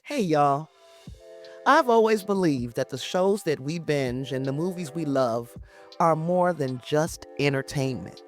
Hey, y'all. I've always believed that the shows that we binge and the movies we love are more than just entertainment.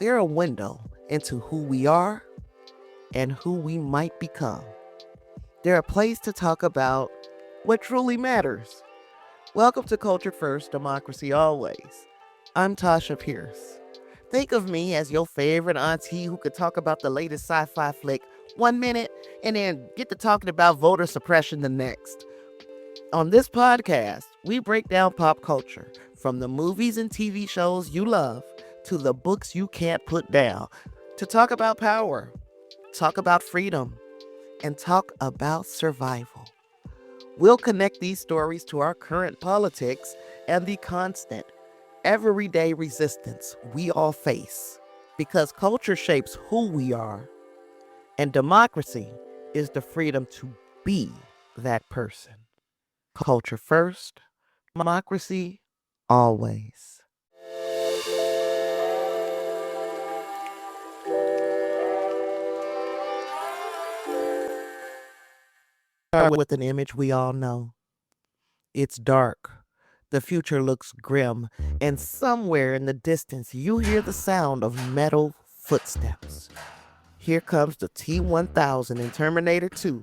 They're a window into who we are and who we might become. They're a place to talk about what truly matters. Welcome to Culture First, Democracy Always. I'm Tasha Pierce. Think of me as your favorite auntie who could talk about the latest sci fi flick 1 minute and then get to talking about voter suppression the next. On this podcast, we break down pop culture from the movies and TV shows you love to the books you can't put down to talk about power, talk about freedom, and talk about survival. We'll connect these stories to our current politics and the constant, everyday resistance we all face. Because culture shapes who we are, and democracy is the freedom to be that person. Culture first, democracy always. Start with an image we all know. It's dark. The future looks grim, and somewhere in the distance, you hear the sound of metal footsteps. Here comes the T-1000 in Terminator 2,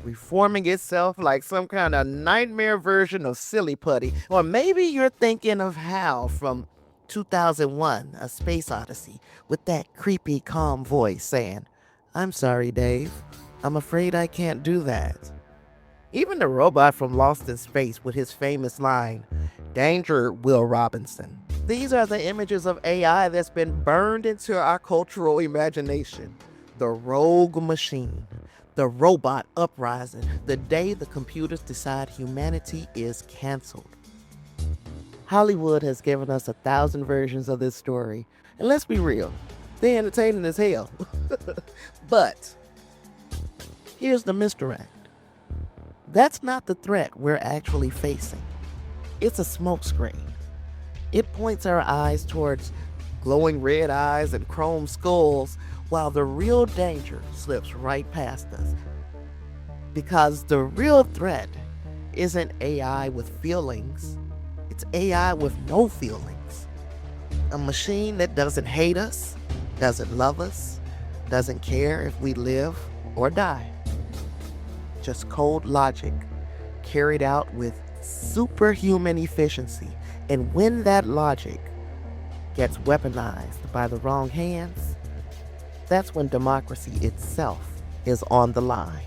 reforming itself like some kind of nightmare version of Silly Putty. Or maybe you're thinking of Hal from 2001, A Space Odyssey, with that creepy, calm voice saying, "I'm sorry, Dave. I'm afraid I can't do that." Even the robot from Lost in Space with his famous line, "Danger, Will Robinson." These are the images of AI that's been burned into our cultural imagination. The rogue machine, the robot uprising, the day the computers decide humanity is canceled. Hollywood has given us 1,000 versions of this story, and let's be real, they're entertaining as hell. But here's the misdirect. That's not the threat we're actually facing. It's a smokescreen. It points our eyes towards glowing red eyes and chrome skulls, while the real danger slips right past us. Because the real threat isn't AI with feelings, it's AI with no feelings. A machine that doesn't hate us, doesn't love us, doesn't care if we live or die. Just cold logic carried out with superhuman efficiency. And when that logic gets weaponized by the wrong hands, that's when democracy itself is on the line.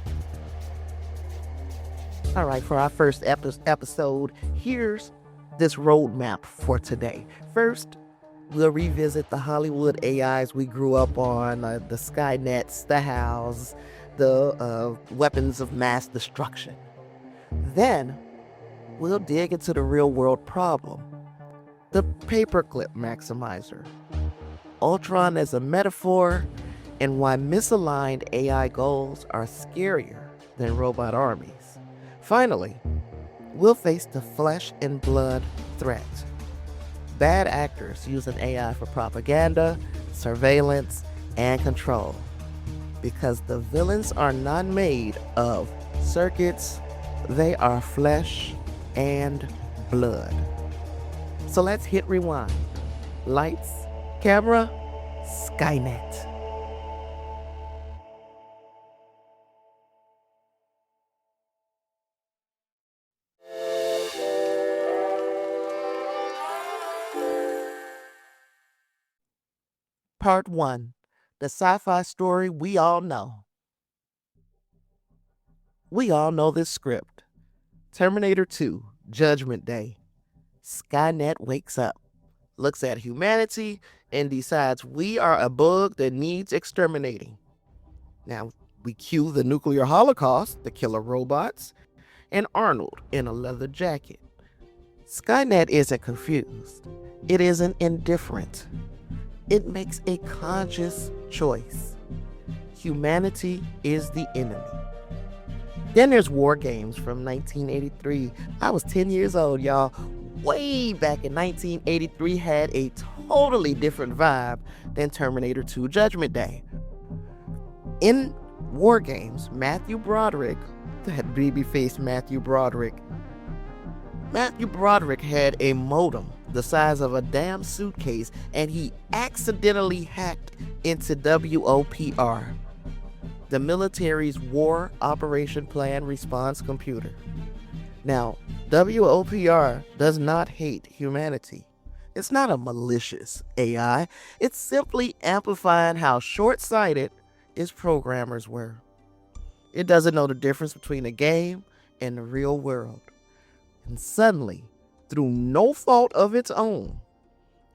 All right, for our first episode, here's this roadmap for today. First, we'll revisit the Hollywood AIs we grew up on, the Skynets, the HALs, the weapons of mass destruction. Then, we'll dig into the real world problem, the paperclip maximizer, Ultron as a metaphor, and why misaligned AI goals are scarier than robot armies. Finally, we'll face the flesh and blood threat. Bad actors using AI for propaganda, surveillance, and control. Because the villains are not made of circuits, they are flesh and blood. So let's hit rewind. Lights, camera, Skynet. Part 1. The sci-fi story we all know. We all know this script. Terminator 2, Judgment Day. Skynet wakes up, looks at humanity, and decides we are a bug that needs exterminating. Now, we cue the nuclear holocaust, the killer robots, and Arnold in a leather jacket. Skynet isn't confused. It isn't indifferent. It makes a conscious choice. Humanity is the enemy. Then there's War Games from 1983. I was 10 years old, y'all. Way back in 1983 had a totally different vibe than Terminator 2 Judgment Day. In War Games, Matthew Broderick, that baby-faced Matthew Broderick. Matthew Broderick had a modem the size of a damn suitcase, and he accidentally hacked into WOPR, the military's War Operation Plan Response computer. Now, WOPR does not hate humanity. It's not a malicious AI. It's simply amplifying how short-sighted its programmers were. It doesn't know the difference between a game and the real world. And suddenly, through no fault of its own,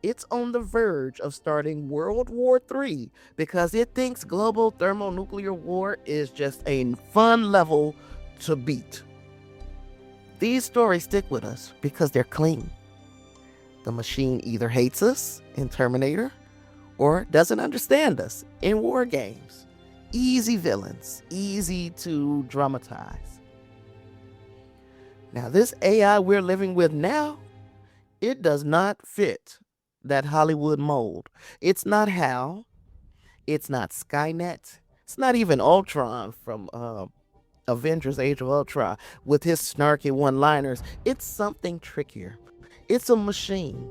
it's on the verge of starting World War III because it thinks global thermonuclear war is just a fun level to beat. These stories stick with us because they're clean. The machine either hates us in Terminator or doesn't understand us in War Games. Easy villains, easy to dramatize. Now, this AI we're living with now, it does not fit that Hollywood mold. It's not HAL. It's not Skynet. It's not even Ultron from Avengers Age of Ultron with his snarky one-liners. It's something trickier. It's a machine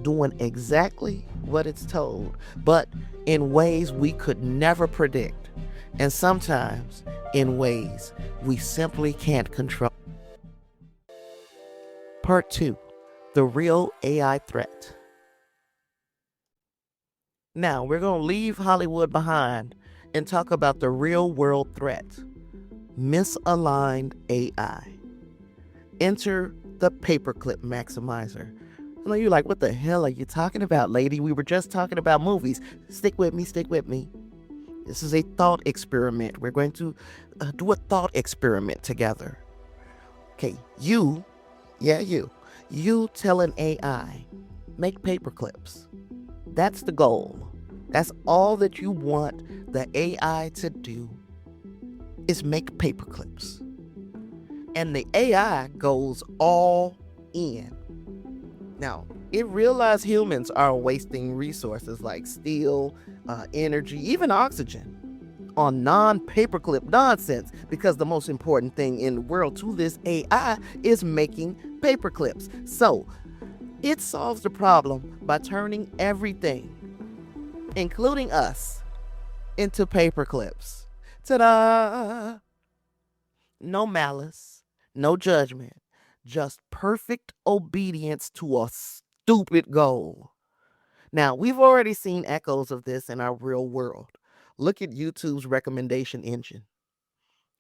doing exactly what it's told, but in ways we could never predict, and sometimes in ways we simply can't control. Part 2, the real AI threat. Now, we're going to leave Hollywood behind and talk about the real world threat, misaligned AI. Enter the paperclip maximizer. I know you're like, what the hell are you talking about, lady? We were just talking about movies. Stick with me, stick with me. This is a thought experiment. We're going to do a thought experiment together. Okay, you tell an AI, make paperclips. That's the goal. That's all that you want the AI to do is make paperclips. And the AI goes all in. Now, it realized humans are wasting resources like steel, energy, even oxygen on non-paperclip nonsense, because the most important thing in the world to this AI is making paperclips. So, it solves the problem by turning everything, including us, into paperclips. Ta-da! No malice, no judgment, just perfect obedience to a stupid goal. Now, we've already seen echoes of this in our real world. Look at YouTube's recommendation engine.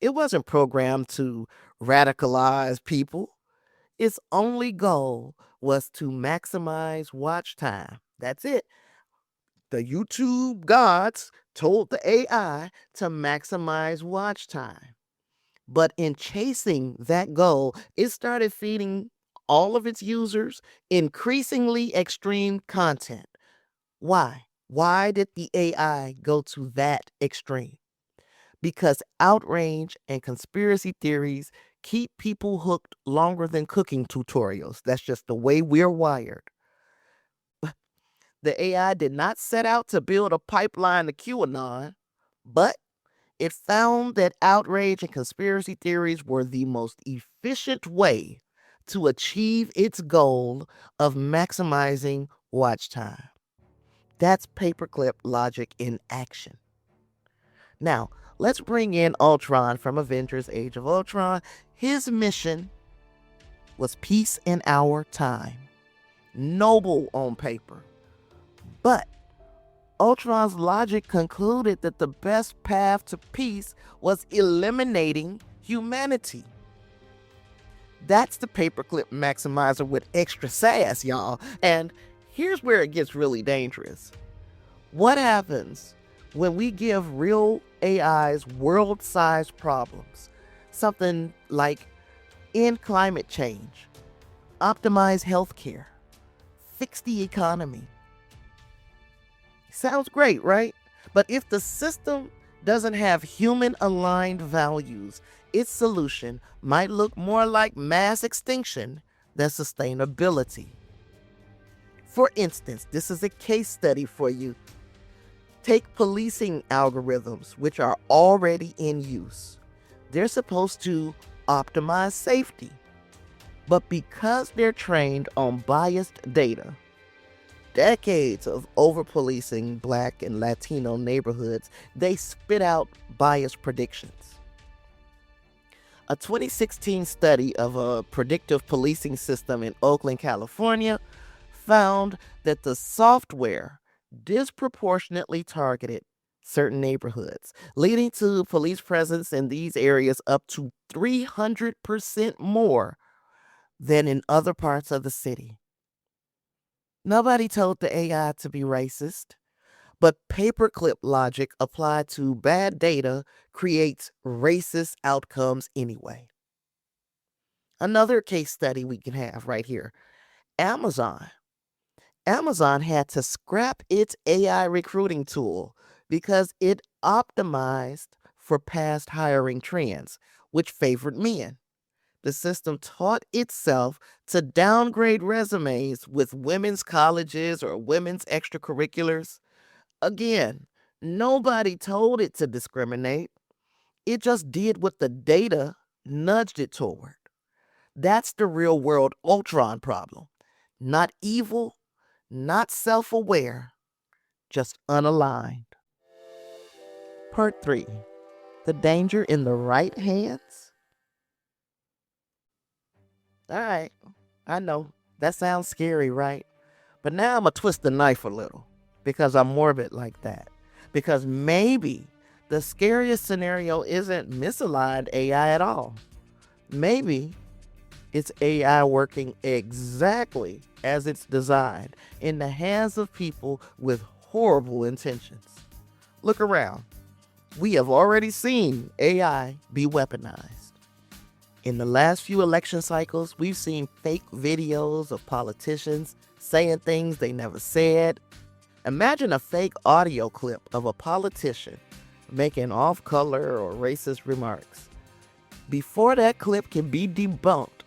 It wasn't programmed to radicalize people. Its only goal was to maximize watch time. That's it. The YouTube gods told the AI to maximize watch time. But in chasing that goal, it started feeding all of its users increasingly extreme content. Why? Why did the AI go to that extreme? Because outrage and conspiracy theories keep people hooked longer than cooking tutorials. That's just the way we're wired. The AI did not set out to build a pipeline to QAnon, but it found that outrage and conspiracy theories were the most efficient way to achieve its goal of maximizing watch time. That's paperclip logic in action. Now, let's bring in Ultron from Avengers Age of Ultron. His mission was peace in our time. Noble on paper. But Ultron's logic concluded that the best path to peace was eliminating humanity. That's the paperclip maximizer with extra sass, y'all. And here's where it gets really dangerous. What happens when we give real AIs world-sized problems? Something like end climate change, optimize healthcare, fix the economy. Sounds great, right? But if the system doesn't have human-aligned values, its solution might look more like mass extinction than sustainability. For instance, this is a case study for you. Take policing algorithms, which are already in use. They're supposed to optimize safety. But because they're trained on biased data, decades of over-policing Black and Latino neighborhoods, they spit out biased predictions. A 2016 study of a predictive policing system in Oakland, California, found that the software disproportionately targeted certain neighborhoods, leading to police presence in these areas up to 300% more than in other parts of the city. Nobody told the AI to be racist, but paperclip logic applied to bad data creates racist outcomes anyway. Another case study we can have right here. Amazon. Amazon had to scrap its AI recruiting tool because it optimized for past hiring trends, which favored men. The system taught itself to downgrade resumes with women's colleges or women's extracurriculars. Again, nobody told it to discriminate. It just did what the data nudged it toward. That's the real world Ultron problem. Not evil, not self aware, just unaligned. Part 3. The danger in the right hands? All right, I know. That sounds scary, right? But now I'm going to twist the knife a little because I'm morbid like that. Because maybe the scariest scenario isn't misaligned AI at all. Maybe it's AI working exactly as it's designed in the hands of people with horrible intentions. Look around. We have already seen AI be weaponized. In the last few election cycles, we've seen fake videos of politicians saying things they never said. Imagine a fake audio clip of a politician making off-color or racist remarks. Before that clip can be debunked,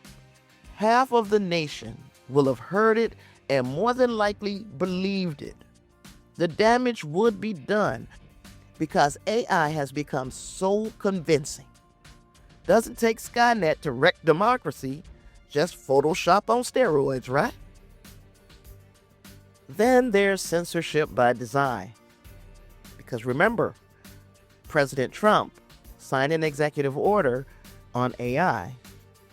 half of the nation will have heard it and more than likely believed it. The damage would be done because AI has become so convincing. Doesn't take Skynet to wreck democracy, just Photoshop on steroids, right? Then there's censorship by design. Because remember, President Trump signed an executive order on AI.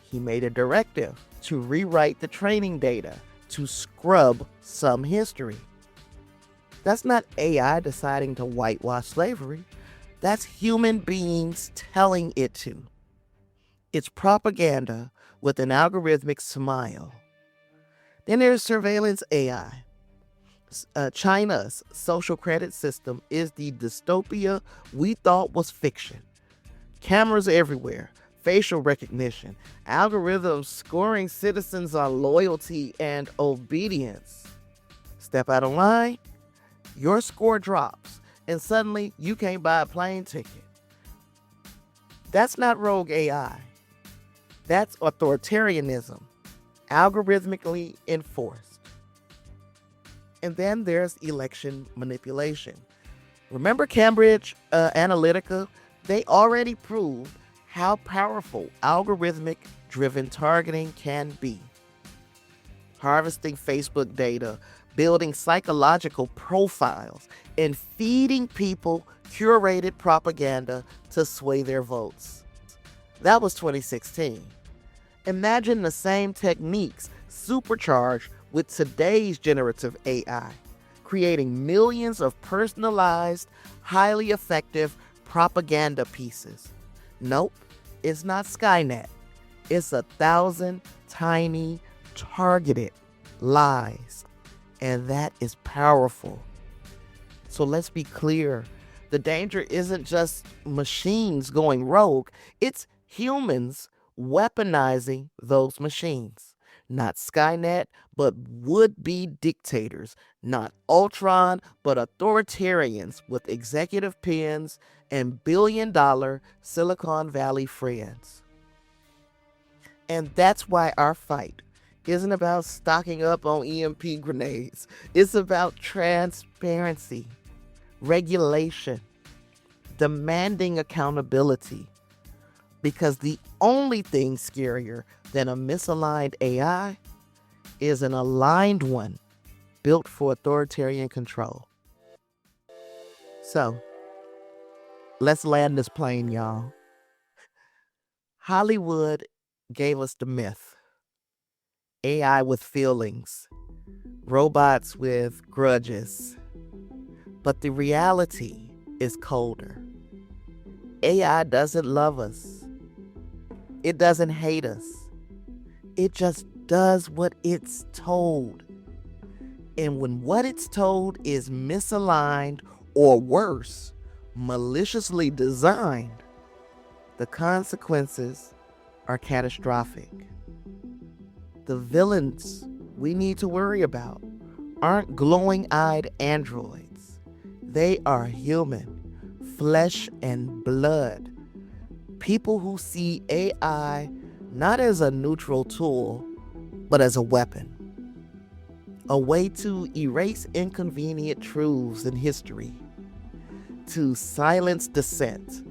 He made a directive to rewrite the training data to scrub some history. That's not AI deciding to whitewash slavery. That's human beings telling it to. It's propaganda with an algorithmic smile. Then there's surveillance AI. China's social credit system is the dystopia we thought was fiction. Cameras everywhere, facial recognition, algorithms scoring citizens on loyalty and obedience. Step out of line, your score drops, and suddenly you can't buy a plane ticket. That's not rogue AI. That's authoritarianism, algorithmically enforced. And then there's election manipulation. Remember Cambridge Analytica? They already proved how powerful algorithmic-driven targeting can be. Harvesting Facebook data, building psychological profiles, and feeding people curated propaganda to sway their votes. That was 2016. Imagine the same techniques supercharged with today's generative AI, creating millions of personalized, highly effective propaganda pieces. Nope, it's not Skynet. It's 1,000 tiny, targeted lies. And that is powerful. So let's be clear. The danger isn't just machines going rogue. It's humans weaponizing those machines. Not Skynet, but would-be dictators. Not Ultron, but authoritarians with executive pens and billion-dollar Silicon Valley friends. And that's why our fight isn't about stocking up on EMP grenades. It's about transparency. regulation, demanding accountability. Because the only thing scarier than a misaligned AI is an aligned one built for authoritarian control. So, let's land this plane, y'all. Hollywood gave us the myth: AI with feelings, robots with grudges. But the reality is colder. AI doesn't love us. It doesn't hate us. It just does what it's told. And when what it's told is misaligned or worse, maliciously designed, the consequences are catastrophic. The villains we need to worry about aren't glowing-eyed androids. They are human, flesh and blood. People who see AI not as a neutral tool, but as a weapon. A way to erase inconvenient truths in history, to silence dissent,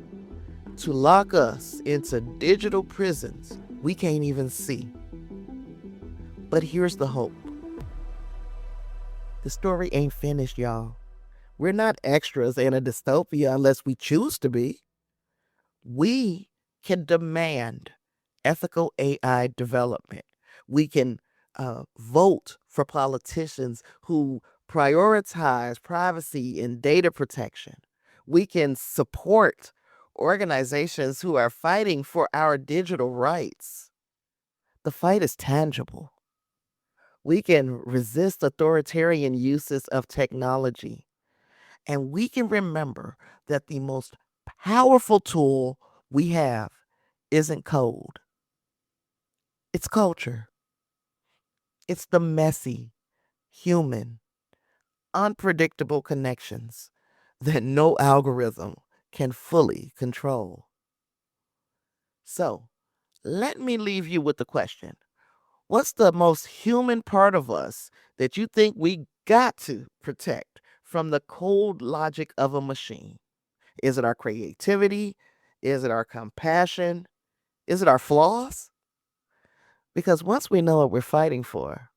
to lock us into digital prisons we can't even see. But here's the hope. The story ain't finished, y'all. We're not extras in a dystopia unless we choose to be. We can demand ethical AI development. We can vote for politicians who prioritize privacy and data protection. We can support organizations who are fighting for our digital rights. The fight is tangible. We can resist authoritarian uses of technology. And we can remember that the most powerful tool we have isn't code. It's culture. It's the messy, human, unpredictable connections that no algorithm can fully control. So, let me leave you with the question. What's the most human part of us that you think we got to protect from the cold logic of a machine? Is it our creativity? Is it our compassion? Is it our flaws? Because once we know what we're fighting for,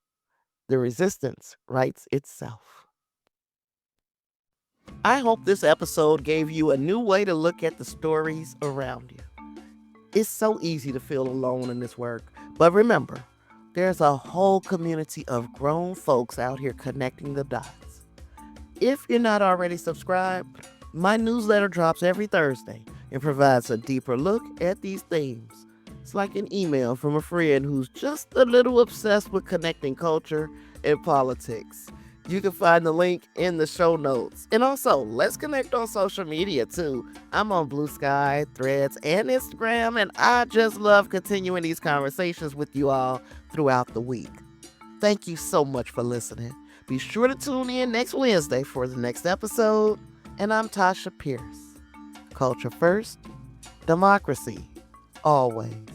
the resistance writes itself. I hope this episode gave you a new way to look at the stories around you. It's so easy to feel alone in this work, but remember, there's a whole community of grown folks out here connecting the dots. If you're not already subscribed, my newsletter drops every Thursday and provides a deeper look at these themes. It's like an email from a friend who's just a little obsessed with connecting culture and politics. You can find the link in the show notes. And also, let's connect on social media too. I'm on Blue Sky, Threads, and Instagram, and I just love continuing these conversations with you all throughout the week. Thank you so much for listening. Be sure to tune in next Wednesday for the next episode. And I'm Tasha Pierce. Culture first, democracy always.